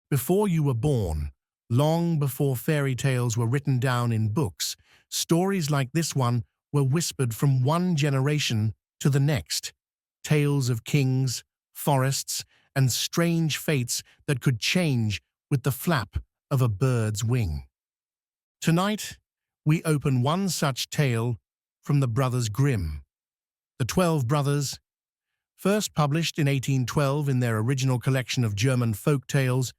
Before you were born, long before fairy tales were written down in books, stories like this one were whispered from one generation to the next. Tales of kings, forests, and strange fates that could change with the flap of a bird's wing. Tonight, we open one such tale from the Brothers Grimm. The 12 Brothers, first published in 1812 in their original collection of German folk tales,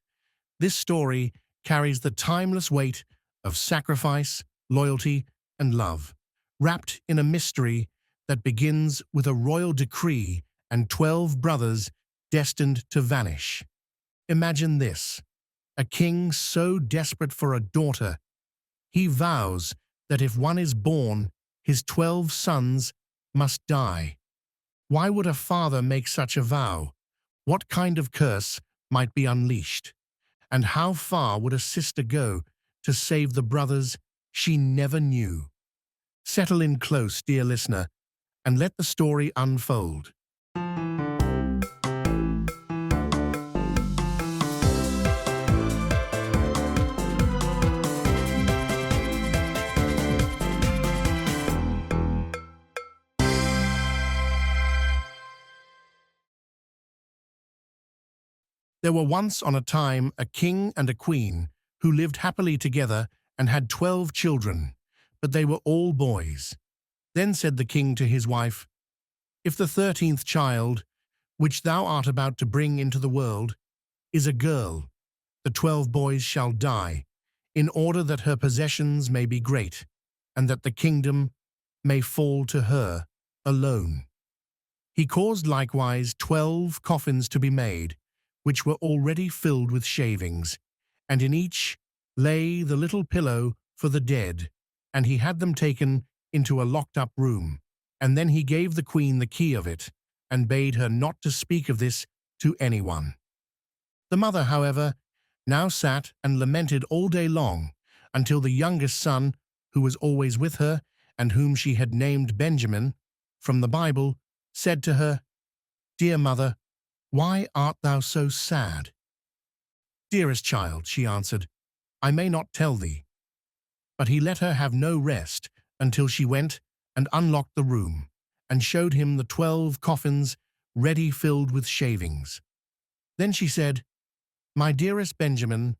this story carries the timeless weight of sacrifice, loyalty, and love, wrapped in a mystery that begins with a royal decree and 12 brothers destined to vanish. Imagine this: a king so desperate for a daughter, he vows that if one is born, his 12 sons must die. Why would a father make such a vow? What kind of curse might be unleashed? And how far would a sister go to save the brothers she never knew? Settle in close, dear listener, and let the story unfold. There were once on a time a king and a queen who lived happily together and had 12 children, but they were all boys. Then said the king to his wife, "If the 13th child, which thou art about to bring into the world, is a girl, the 12 boys shall die, in order that her possessions may be great, and that the kingdom may fall to her alone." He caused likewise 12 coffins to be made, which were already filled with shavings, and in each lay the little pillow for the dead, and he had them taken into a locked-up room. And then he gave the queen the key of it, and bade her not to speak of this to anyone. The mother, however, now sat and lamented all day long, until the youngest son, who was always with her, and whom she had named Benjamin, from the Bible, said to her, "Dear mother, why art thou so sad?" "Dearest child," she answered, "I may not tell thee." But he let her have no rest until she went and unlocked the room, and showed him the 12 coffins ready filled with shavings. Then she said, "My dearest Benjamin,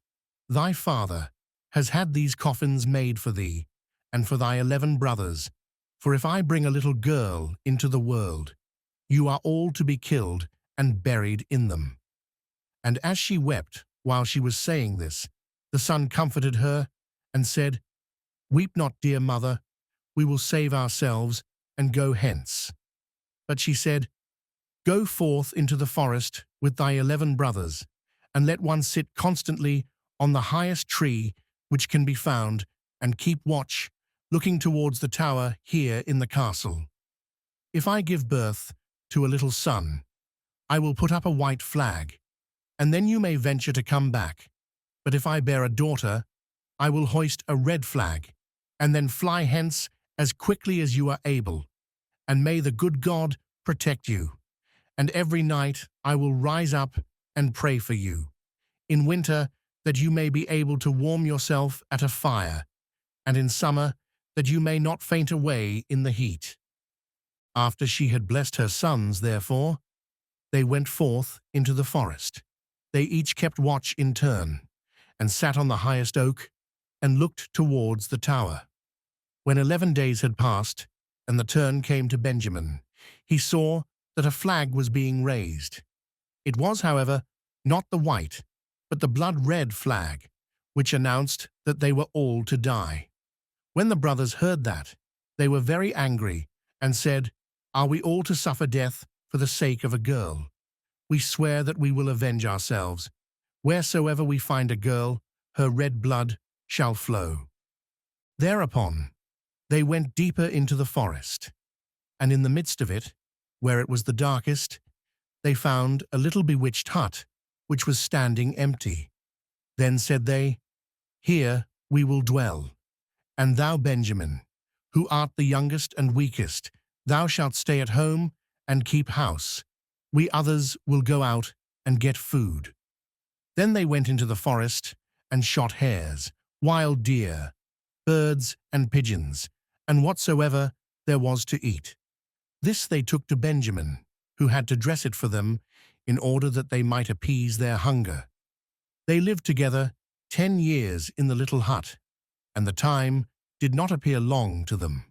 thy father has had these coffins made for thee, and for thy 11 brothers, for if I bring a little girl into the world, you are all to be killed and buried in them." And as she wept while she was saying this, the son comforted her and said, "Weep not, dear mother, we will save ourselves and go hence." But she said, "Go forth into the forest with thy 11 brothers, and let one sit constantly on the highest tree which can be found, and keep watch, looking towards the tower here in the castle. If I give birth to a little son, I will put up a white flag, and then you may venture to come back. But if I bear a daughter, I will hoist a red flag, and then fly hence as quickly as you are able. And may the good God protect you. And every night I will rise up and pray for you. In winter, that you may be able to warm yourself at a fire, and in summer, that you may not faint away in the heat." After she had blessed her sons, therefore, they went forth into the forest. They each kept watch in turn, and sat on the highest oak, and looked towards the tower. When 11 days had passed, and the turn came to Benjamin, he saw that a flag was being raised. It was, however, not the white, but the blood-red flag, which announced that they were all to die. When the brothers heard that, they were very angry, and said, "Are we all to suffer death for the sake of a girl? We swear that we will avenge ourselves. Wheresoever we find a girl, her red blood shall flow." Thereupon, they went deeper into the forest, and in the midst of it, where it was the darkest, they found a little bewitched hut, which was standing empty. Then said they, "Here we will dwell. And thou, Benjamin, who art the youngest and weakest, thou shalt stay at home and keep house. We others will go out and get food." Then they went into the forest and shot hares, wild deer, birds and pigeons, and whatsoever there was to eat. This they took to Benjamin, who had to dress it for them in order that they might appease their hunger. They lived together 10 years in the little hut, and the time did not appear long to them.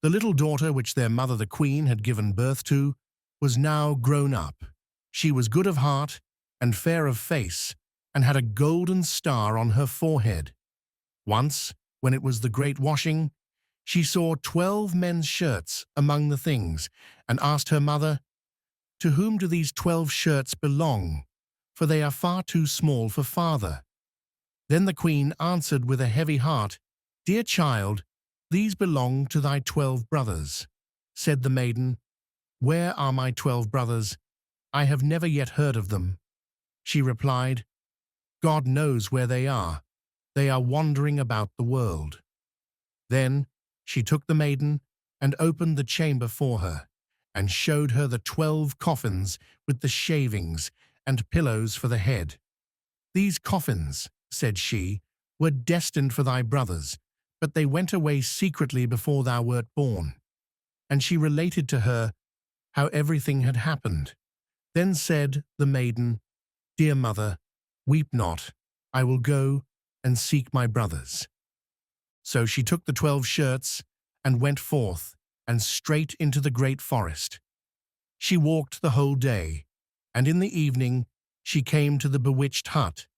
The little daughter which their mother the queen had given birth to was now grown up. She was good of heart and fair of face, and had a golden star on her forehead. Once, when it was the great washing, she saw 12 men's shirts among the things, and asked her mother, "To whom do these 12 shirts belong? For they are far too small for father." Then the queen answered with a heavy heart, "Dear child, these belong to thy 12 brothers." Said the maiden, "Where are my 12 brothers? I have never yet heard of them." She replied, "God knows where they are. They are wandering about the world." Then she took the maiden and opened the chamber for her, and showed her the 12 coffins with the shavings and pillows for the head. "These coffins," said she, "were destined for thy brothers, but they went away secretly before thou wert born." And she related to her how everything had happened. Then said the maiden, "Dear mother, weep not. I will go and seek my brothers." So she took the 12 shirts and went forth and straight into the great forest. She walked the whole day, and in the evening she came to the bewitched hut.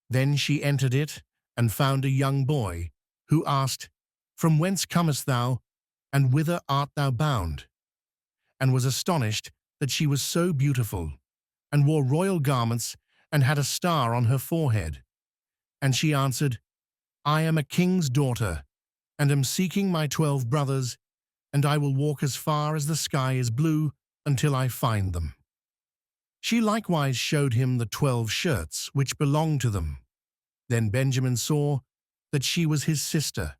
Then she entered it and found a young boy, who asked, "From whence comest thou, and whither art thou bound?" And was astonished that she was so beautiful, and wore royal garments, and had a star on her forehead. And she answered, "I am a king's daughter, and am seeking my 12 brothers, and I will walk as far as the sky is blue until I find them." She likewise showed him the 12 shirts which belonged to them. Then Benjamin saw that she was his sister,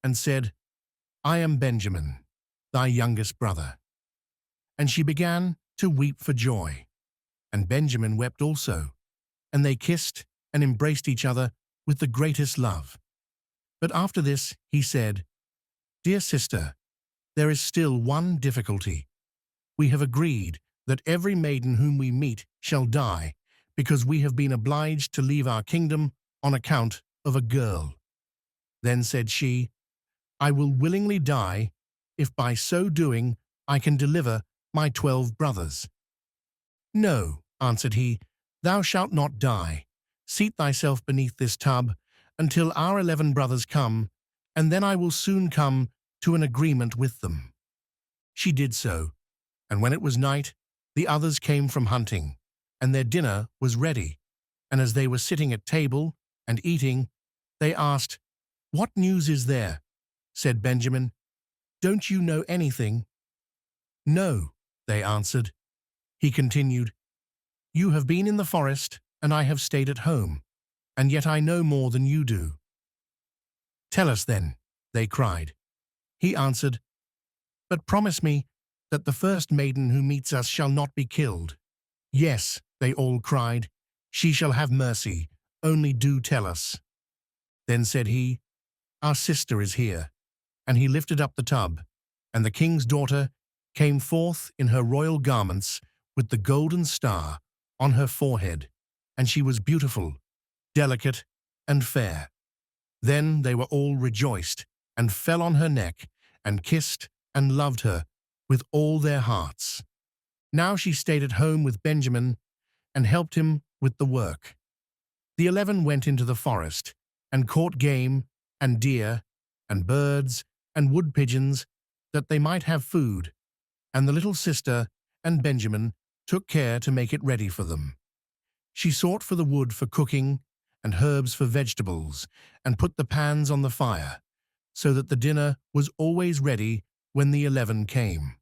and said, "I am Benjamin, thy youngest brother." And she began to weep for joy, and Benjamin wept also, and they kissed and embraced each other with the greatest love. But after this he said, "Dear sister, there is still one difficulty. We have agreed that every maiden whom we meet shall die, because we have been obliged to leave our kingdom on account of a girl." Then said she, "I will willingly die, if by so doing I can deliver my 12 brothers." "No," answered he, "thou shalt not die. Seat thyself beneath this tub until our 11 brothers come, and then I will soon come to an agreement with them." She did so, and when it was night, the others came from hunting, and their dinner was ready. And as they were sitting at table and eating, they asked, "What news is there?" Said Benjamin, "Don't you know anything?" "No," they answered. He continued, "You have been in the forest, and I have stayed at home, and yet I know more than you do." "Tell us then," they cried. He answered, "But promise me that the first maiden who meets us shall not be killed." "Yes," they all cried, "she shall have mercy, only do tell us." Then said he, "Our sister is here." And he lifted up the tub, and the king's daughter came forth in her royal garments with the golden star on her forehead, and she was beautiful, delicate, and fair. Then they were all rejoiced, and fell on her neck, and kissed and loved her with all their hearts. Now she stayed at home with Benjamin, and helped him with the work. The 11 went into the forest, and caught game, and deer, and birds, and wood pigeons, that they might have food, and the little sister and Benjamin took care to make it ready for them. She sought for the wood for cooking, and herbs for vegetables, and put the pans on the fire, so that the dinner was always ready when the 11 came.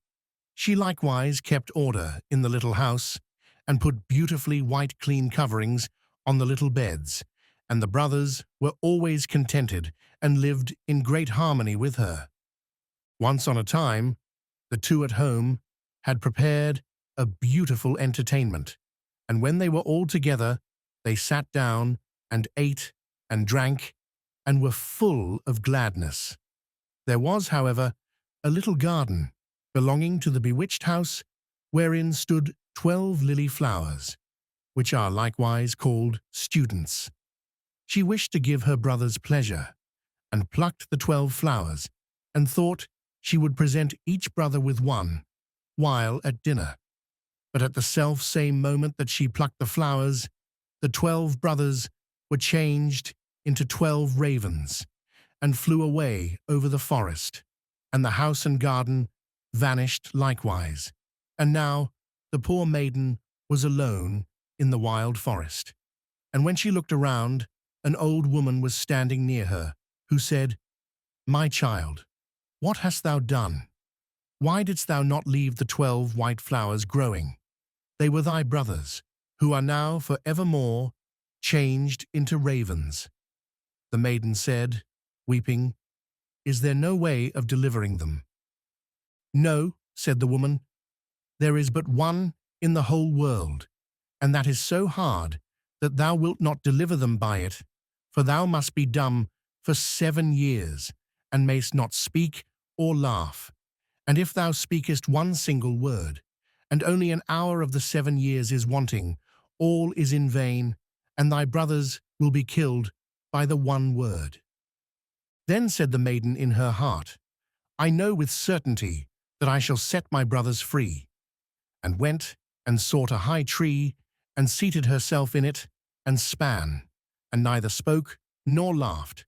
She likewise kept order in the little house, and put beautifully white clean coverings on the little beds, and the brothers were always contented and lived in great harmony with her. Once on a time, the 2 at home had prepared a beautiful entertainment, and when they were all together, They sat down and ate and drank and were full of gladness. There was, however, a little garden belonging to the bewitched house, wherein stood 12 lily flowers, which are likewise called students. She wished to give her brothers pleasure, and plucked the 12 flowers, and thought she would present each brother with one, while at dinner. But at the self-same moment that she plucked the flowers, the 12 brothers were changed into 12 ravens, and flew away over the forest, and the house and garden vanished likewise. And now the poor maiden was alone in the wild forest. And when she looked around, an old woman was standing near her, who said, "My child, what hast thou done? Why didst thou not leave the 12 white flowers growing? They were thy brothers, who are now for evermore changed into ravens." The maiden said, weeping, "Is there no way of delivering them?" "No," said the woman, "there is but one in the whole world, and that is so hard that thou wilt not deliver them by it, for thou must be dumb for 7 years, and mayst not speak or laugh. And if thou speakest one single word, and only an hour of the 7 years is wanting, all is in vain, and thy brothers will be killed by the one word." Then said the maiden in her heart, "I know with certainty that I shall set my brothers free," and went and sought a high tree, and seated herself in it, and span, and neither spoke nor laughed.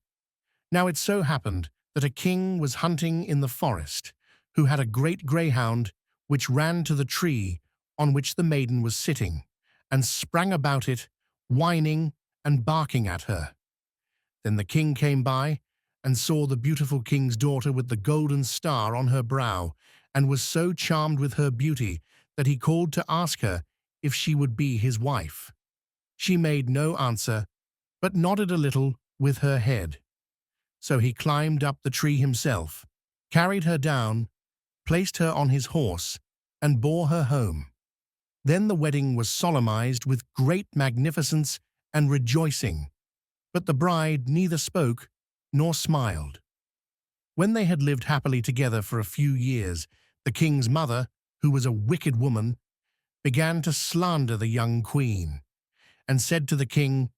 Now it so happened that a king was hunting in the forest, who had a great greyhound, which ran to the tree on which the maiden was sitting, and sprang about it, whining and barking at her. Then the king came by, and saw the beautiful king's daughter with the golden star on her brow, and was so charmed with her beauty that he called to ask her if she would be his wife. She made no answer, but nodded a little with her head. So he climbed up the tree himself, carried her down, placed her on his horse, and bore her home. Then the wedding was solemnized with great magnificence and rejoicing, but the bride neither spoke nor smiled. When they had lived happily together for a few years, the king's mother, who was a wicked woman, began to slander the young queen, and said to the king,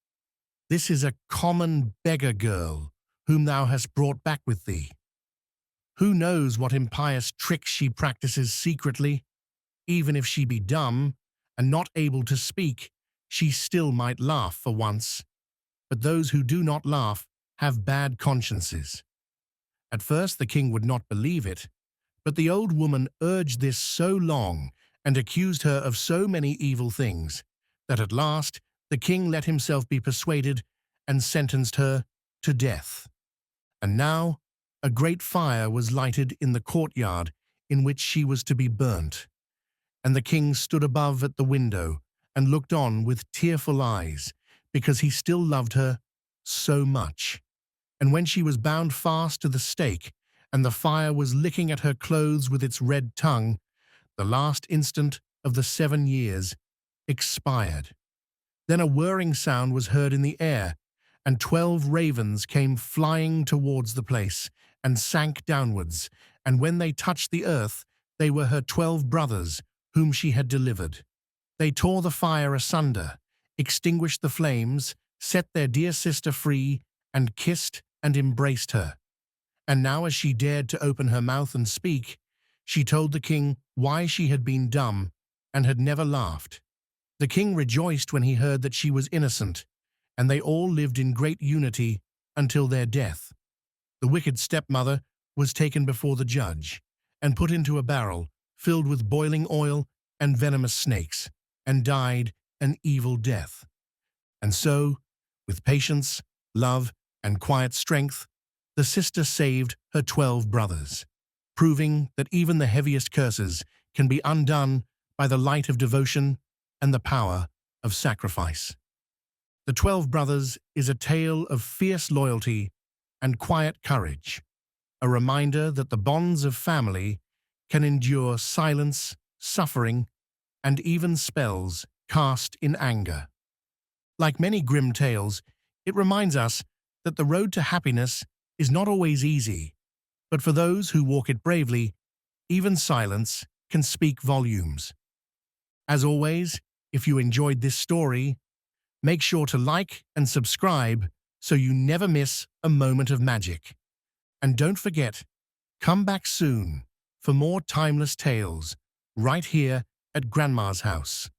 "This is a common beggar girl whom thou hast brought back with thee. Who knows what impious tricks she practices secretly? Even if she be dumb and not able to speak, she still might laugh for once. But those who do not laugh have bad consciences." At first the king would not believe it, but the old woman urged this so long and accused her of so many evil things, that at last the king let himself be persuaded and sentenced her to death. And now a great fire was lighted in the courtyard in which she was to be burnt, and the king stood above at the window and looked on with tearful eyes, because he still loved her so much. And when she was bound fast to the stake, and the fire was licking at her clothes with its red tongue, the last instant of the 7 years expired. Then a whirring sound was heard in the air, and 12 ravens came flying towards the place, and sank downwards, and when they touched the earth, they were her 12 brothers, whom she had delivered. They tore the fire asunder, extinguished the flames, set their dear sister free, and kissed and embraced her. And now as she dared to open her mouth and speak, she told the king why she had been dumb and had never laughed. The king rejoiced when he heard that she was innocent, and they all lived in great unity until their death. The wicked stepmother was taken before the judge, and put into a barrel filled with boiling oil and venomous snakes, and died an evil death. And so, with patience, love, and quiet strength, the sister saved her 12 brothers, proving that even the heaviest curses can be undone by the light of devotion and the power of sacrifice. The 12 Brothers is a tale of fierce loyalty and quiet courage, a reminder that the bonds of family can endure silence, suffering, and even spells cast in anger. Like many grim tales, it reminds us that the road to happiness is not always easy, but for those who walk it bravely, even silence can speak volumes. As always, if you enjoyed this story, make sure to like and subscribe so you never miss a moment of magic. And don't forget, come back soon for more timeless tales right here at Grandma's house.